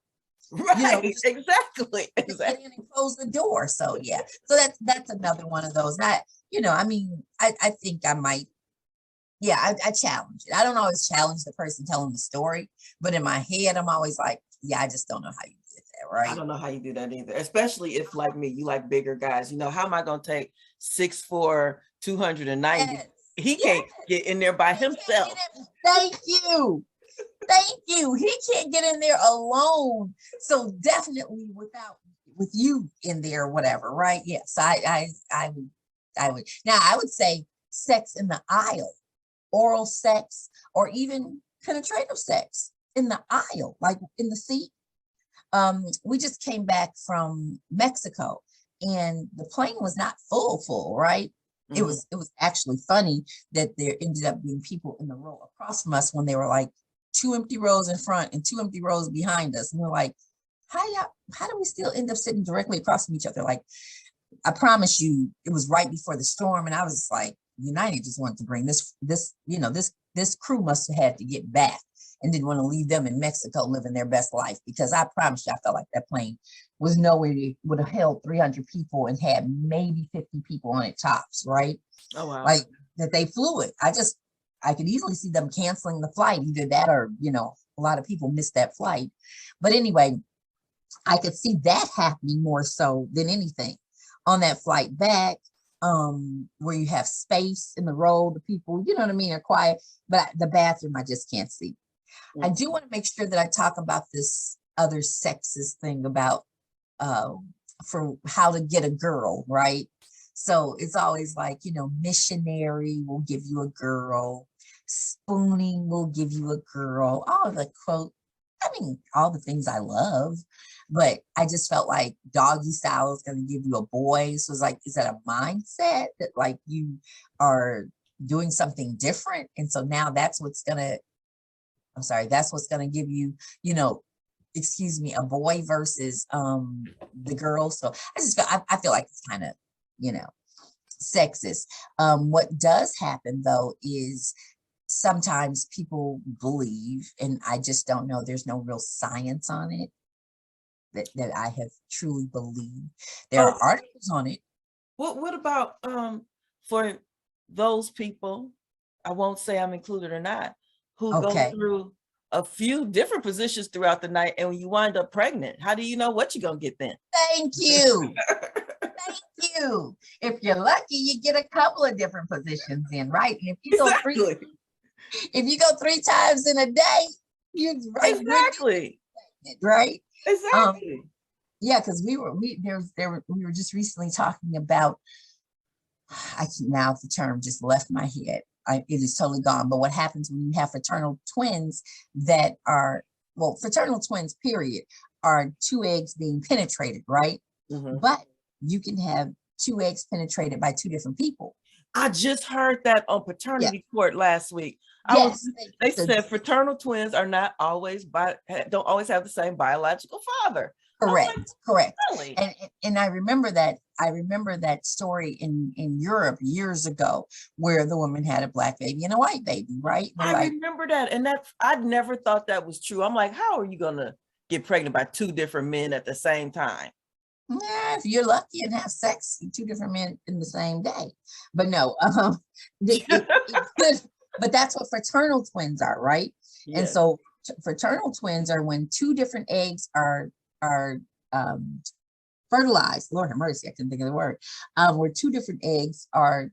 Right, exactly.
Get in and close the door. So yeah, so that's another one of those. I think I might. Yeah, I challenge it. I don't always challenge the person telling the story, but in my head, I'm always like, yeah, I just don't know how you did that, right?
I don't know how you do that either, especially if, like me, you like bigger guys. How am I going to take 6'4", 290? Yes. He can't get in there by himself.
Thank you. He can't get in there alone. So definitely with you in there or whatever, right? Yes, I would. Now, I would say sex in the aisle. Oral sex, or even penetrative sex in the aisle, like in the seat. We just came back from Mexico, and the plane was not full, right? Mm-hmm. It was actually funny that there ended up being people in the row across from us when they were like 2 empty rows in front and 2 empty rows behind us, and we're like, how do we still end up sitting directly across from each other? Like, I promise you, it was right before the storm, and I was just like, United just wanted to bring this crew must have had to get back and didn't want to leave them in Mexico living their best life, because I promise you, I felt like that plane was nowhere. It would have held 300 people and had maybe 50 people on it tops, right?
Oh, wow.
Like, that they flew it. I could easily see them canceling the flight, either that or, a lot of people missed that flight. But anyway, I could see that happening more so than anything. On that flight back, where you have space in the row, the people, you know what I mean, are quiet, but the bathroom, I just can't see. I do want to make sure that I talk about this other sexist thing about for how to get a girl, right? So it's always like, you know, missionary will give you a girl, spooning will give you a girl, all the quote, I mean, all the things I love, but I just felt like doggy style is going to give you a boy. So it's like, is that a mindset that like you are doing something different? And so now that's what's going to, I'm sorry, that's what's going to give you, you know, excuse me, a boy versus the girl. So I just feel, I feel like it's kind of, you know, sexist. What does happen though is sometimes people believe, and I just don't know, there's no real science on it that I have truly believed. There are articles on it.
What about for those people, I won't say I'm included or not, who go through a few different positions throughout the night, and when you wind up pregnant, how do you know what you're gonna get then?
Thank you. Thank you. If you're lucky, you get a couple of different positions in, right? And if you go if you go 3 times in a day, you're right. Right.
Exactly.
Yeah, because we were just recently talking about, now the term just left my head. It is totally gone. But what happens when you have fraternal twins that are, well, fraternal twins, period, are 2 eggs being penetrated, right? But you can have 2 eggs penetrated by 2 different people.
I just heard that on paternity court last week. They said fraternal twins are not always don't always have the same biological father.
Correct,
like,
correct.
Really?
And I remember that story in Europe years ago, where the woman had a black baby and a white baby, right?
I remember that, and I'd never thought that was true. I'm like, how are you gonna get pregnant by 2 different men at the same time?
Yeah, if you're lucky and have sex with 2 different men in the same day. But no, but that's what fraternal twins are, right? Yes. And so fraternal twins are when 2 different eggs are fertilized. Lord have mercy, I couldn't think of the word. Where 2 different eggs are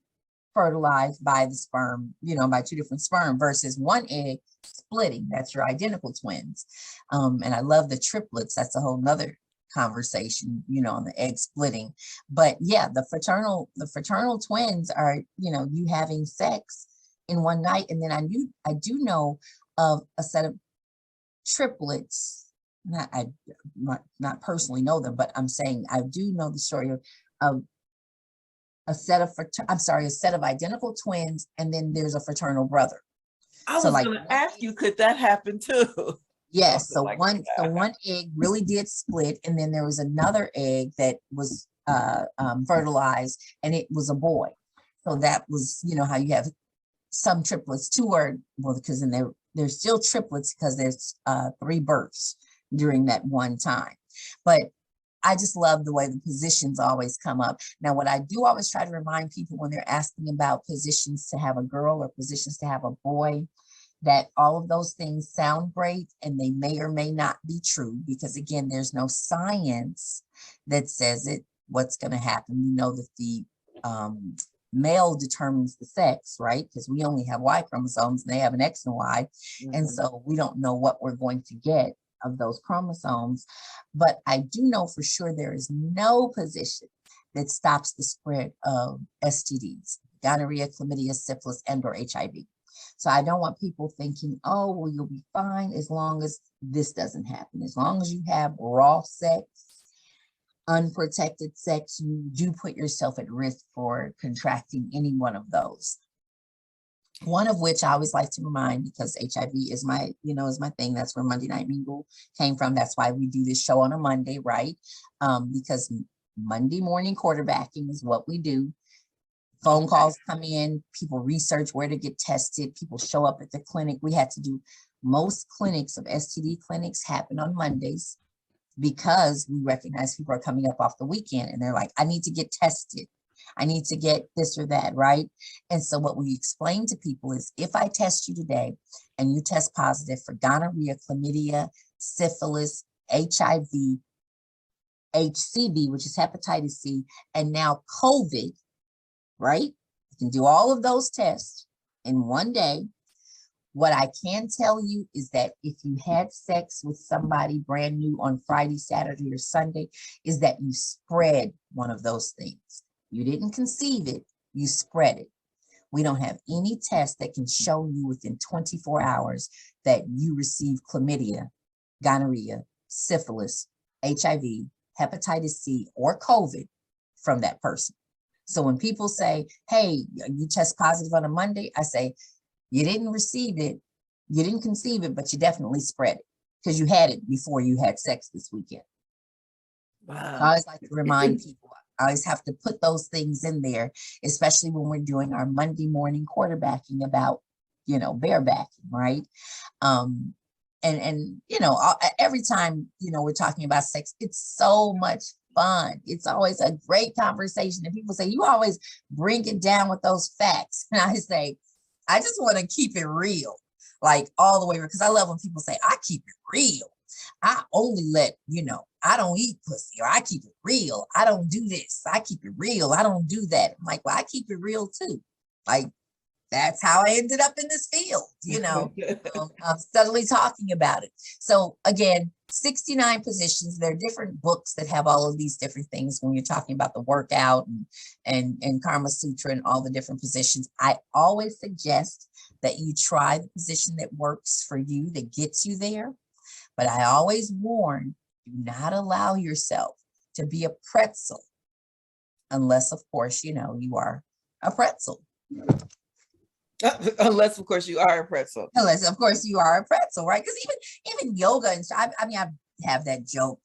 fertilized by the sperm, you know, by 2 different sperm versus 1 egg splitting. That's your identical twins. And I love the triplets. That's a whole nother conversation, you know, on the egg splitting. But yeah, the fraternal twins are, you know, you having sex in one night. And then I do know of a set of triplets. I not personally know them, but I'm saying I do know the story of a set of identical twins, and then there's a fraternal brother.
I was going to ask you, could that happen too?
Yes. So one egg really did split, and then there was another egg that was fertilized, and it was a boy. So that was, you know, how you have some triplets, 2 are, well, because then they're still triplets because there's 3 births during that one time. But I just love the way the positions always come up. Now, what I do always try to remind people when they're asking about positions to have a girl or positions to have a boy, that all of those things sound great and they may or may not be true, because again, there's no science that says what's going to happen. We know that the male determines the sex, right? Because we only have Y chromosomes and they have an X and Y. And so we don't know what we're going to get of those chromosomes. But I do know for sure there is no position that stops the spread of STDs, gonorrhea, chlamydia, syphilis, and or HIV. So I don't want people thinking, oh, well, you'll be fine as long as this doesn't happen. As long as you have raw sex, unprotected sex, you do put yourself at risk for contracting any one of those. One of which I always like to remind, because HIV is my thing. That's where Monday Night Mingle came from. That's why we do this show on a Monday, right? Because Monday morning quarterbacking is what we do. Phone calls come in, people research where to get tested, people show up at the clinic. We had to do, most clinics of STD clinics happen on Mondays because we recognize people are coming up off the weekend and they're like, I need to get tested. I need to get this or that, right? And so what we explain to people is, if I test you today and you test positive for gonorrhea, chlamydia, syphilis, HIV, HCV, which is hepatitis C, and now COVID, right? You can do all of those tests in one day. What I can tell you is that if you had sex with somebody brand new on Friday, Saturday, or Sunday, is that you spread one of those things. You didn't conceive it, you spread it. We don't have any test that can show you within 24 hours that you received chlamydia, gonorrhea, syphilis, HIV, hepatitis C, or COVID from that person. So when people say, hey, you test positive on a Monday, I say, you didn't receive it, you didn't conceive it, but you definitely spread it because you had it before you had sex this weekend.
Wow.
I always like to remind people, I always have to put those things in there, especially when we're doing our Monday morning quarterbacking about, barebacking, right? And every time, we're talking about sex, it's so much fun. It's always a great conversation. And people say, you always bring it down with those facts. And I say, I just want to keep it real, like all the way, because I love when people say, I keep it real. I only I don't eat pussy, or I keep it real. I don't do this. I keep it real. I don't do that. I'm like, well, I keep it real too. Like, that's how I ended up in this field, I'm steadily talking about it. So again, 69 positions. There are different books that have all of these different things when you're talking about the workout and Karma Sutra and all the different positions. I always suggest that you try the position that works for you, that gets you there. But I always warn, do not allow yourself to be a pretzel unless, of course, you are a pretzel.
Unless, of course, you are a pretzel.
Unless, of course, you are a pretzel, right? Because even yoga, and I have that joke,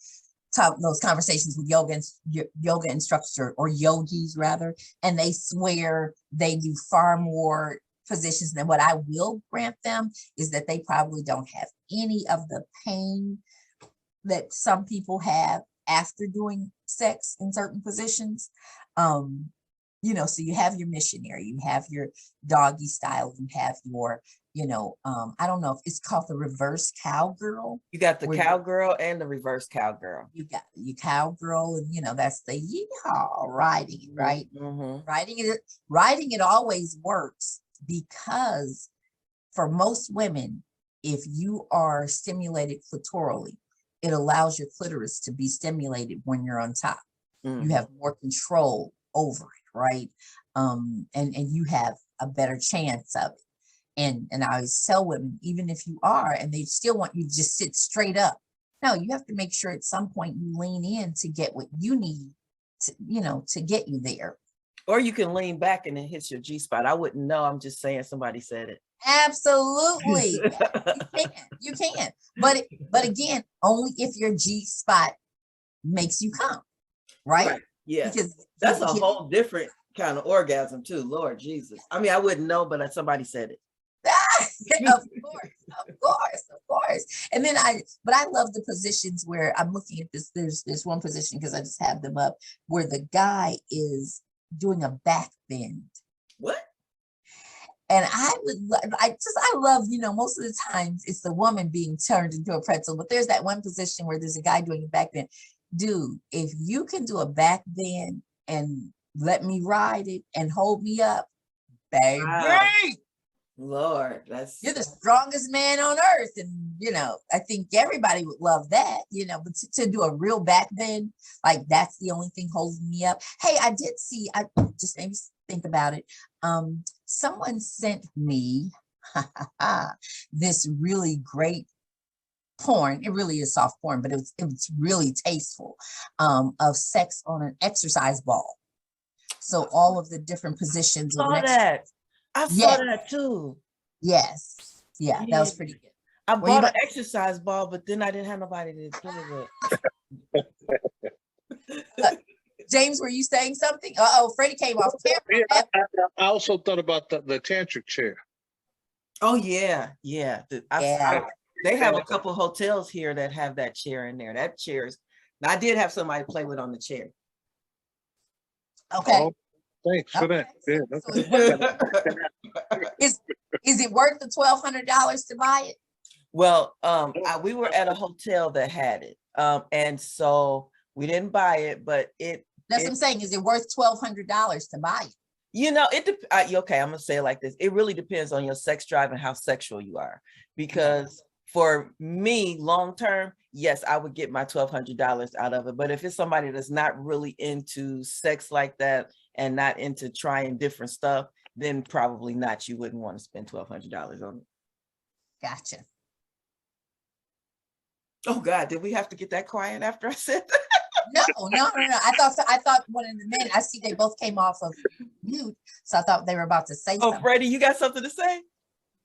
those conversations with yoga instructors or yogis rather, and they swear they do far more positions than what I will grant them is that they probably don't have any of the pain that some people have after doing sex in certain positions. So you have your missionary, you have your doggy style, you have your, I don't know if it's called the reverse cowgirl.
You got the cowgirl and the reverse cowgirl.
You got your cowgirl, and that's the yeehaw riding, right?
Mm-hmm.
Riding it always works because for most women, if you are stimulated clitorally, it allows your clitoris to be stimulated when you're on top. Mm-hmm. You have more control over it, right? And you have a better chance of it. And I always tell women, even if you are, and they still want you to just sit straight up. No, you have to make sure at some point you lean in to get what you need to get you there.
Or you can lean back and it hits your G-spot. I wouldn't know. I'm just saying somebody said it.
Absolutely. You can. But again, only if your G-spot makes you come, right?
Yeah. Because that's a whole different kind of orgasm too. Lord Jesus. I mean, I wouldn't know, but somebody said it.
Of course. And then I love the positions where I'm looking at this. There's one position, because I just have them up, where the guy is doing a back bend.
What?
And I love, most of the times it's the woman being turned into a pretzel, but there's that one position where there's a guy doing a back bend. Dude, if you can do a back bend and let me ride it and hold me up, baby. Wow.
Lord,
you're the strongest man on earth. And, I think everybody would love that, but to do a real back bend, like that's the only thing holding me up. Hey, I did see, I just made me think about it. Someone sent me this really great porn. It really is soft porn, but it's really tasteful, of sex on an exercise ball. So all of the different positions.
I saw that too.
Yes. Yeah, that was pretty good.
I bought an exercise ball, but then I didn't have nobody to play with.
James, were you saying something? Freddie came off camera.
Yeah, I also thought about the tantric chair.
Oh yeah. They have a couple hotels here that have that chair in there. That chair is. Now, I did have somebody play with on the chair.
Okay.
Oh, thanks for that. Yeah,
is it worth the $1,200 to buy it?
Well, we were at a hotel that had it, and so We didn't buy it, but
That's what I'm saying. Is it worth $1,200 to buy it?
You know, okay, I'm gonna say it like this. It really depends on your sex drive and how sexual you are. Because for me, long term, yes, I would get my $1,200 out of it. But if it's somebody that's not really into sex like that and not into trying different stuff, then probably not. You wouldn't want to spend $1,200 on it.
Gotcha.
Oh God, did we have to get that quiet after I said that?
No. I thought one of the men, I see they both came off of mute, so I thought they were about to say something.
Freddie, you got something to say?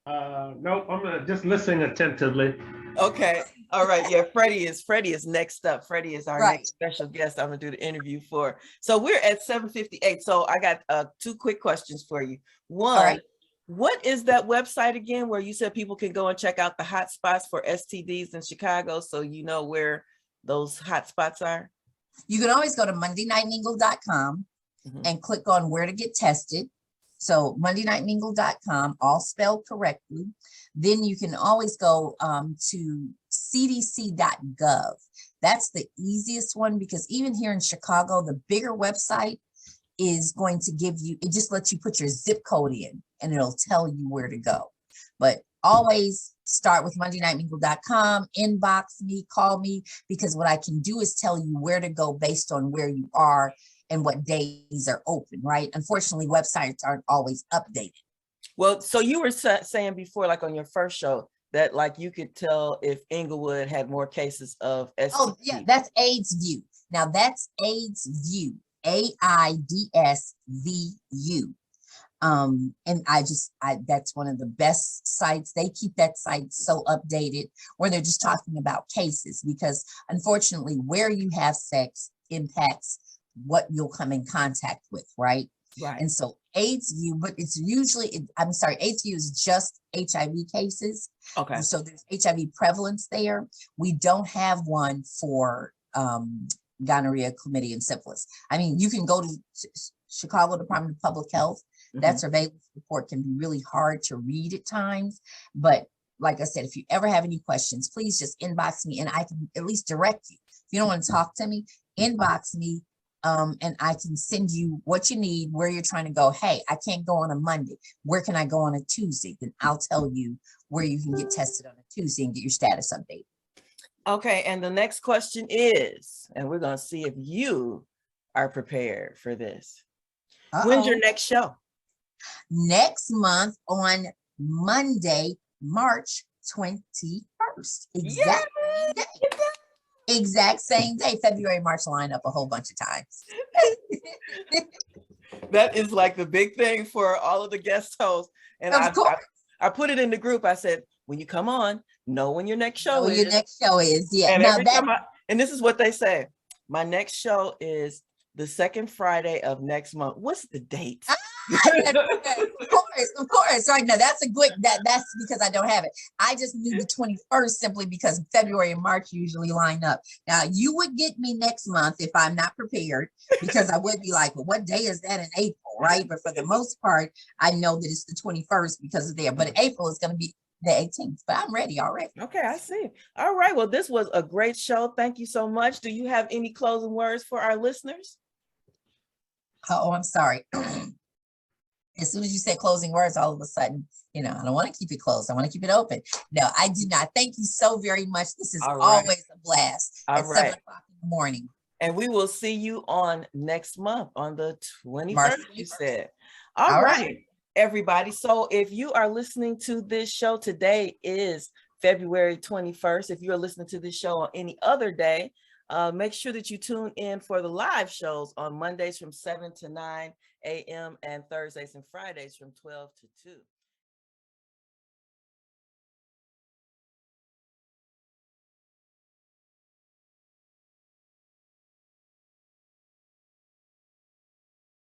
No, I'm just listening attentively.
Okay. All right. Yeah, Freddie is next up. Freddie is our next special guest I'm gonna do the interview for. So we're at 7:58. So I got 2 quick questions for you. One, what is that website again where you said people can go and check out the hot spots for STDs in Chicago, so you know where those hot spots are?
You can always go to mondaynightmingle.com and click on where to get tested. So mondaynightmingle.com, all spelled correctly. Then you can always go to cdc.gov. That's the easiest one, because even here in Chicago, the bigger website is going to give you, it just lets you put your zip code in and it'll tell you where to go. But always start with mondaynightmingle.com, inbox me, call me, because what I can do is tell you where to go based on where you are and what days are open, right? Unfortunately, websites aren't always updated.
Well, so you were saying before, like on your first show, that like you could tell if Inglewood had more cases of STD.
Oh, yeah, that's AIDS View. Now that's AIDS View, AIDSVU. And that's one of the best sites. They keep that site so updated, where they're just talking about cases, because unfortunately where you have sex impacts what you'll come in contact with, right?
Right.
And so AIDS View, but it's usually, AIDS View is just HIV cases.
Okay.
So there's HIV prevalence there. We don't have one for gonorrhea, chlamydia, and syphilis. I mean, you can go to Chicago Department of Public Health. That surveillance report can be really hard to read at times. But like I said, if you ever have any questions, please just inbox me and I can at least direct you. If you don't want to talk to me, inbox me and I can send you what you need, where you're trying to go. Hey, I can't go on a Monday. Where can I go on a Tuesday? Then I'll tell you where you can get tested on a Tuesday and get your status updated.
Okay, and the next question is, and we're going to see if you are prepared for this. When's your next show?
Next month on Monday, March 21st. Exact same day. February, March line up a whole bunch of times.
That is like the big thing for all of the guest hosts. And I put it in the group. I said, when you come on, know when your next show is.
Your next show is, yeah.
And and this is what they say. My next show is the second Friday of next month. What's the date?
Of course. Right now, that's a good, that's because I don't have it. I just knew the 21st simply because February and March usually line up. Now, you would get me next month if I'm not prepared, because I would be like, well, what day is that in April, right? But for the most part, I know that it's the 21st because of there. But April is going to be the 18th, but I'm ready already.
Okay, I see. All right. Well, this was a great show. Thank you so much. Do you have any closing words for our listeners?
Oh, I'm sorry. As soon as you said closing words, all of a sudden, I don't want to keep it closed. I want to keep it open. No, I do not. Thank you so very much. This is always a blast at 7 o'clock in the morning.
And we will see you on next month on the 21st, you said.
All right,
everybody. So if you are listening to this show, today is February 21st. If you're listening to this show on any other day, make sure that you tune in for the live shows on Mondays from 7 to 9 a.m. and Thursdays and Fridays from 12 to 2.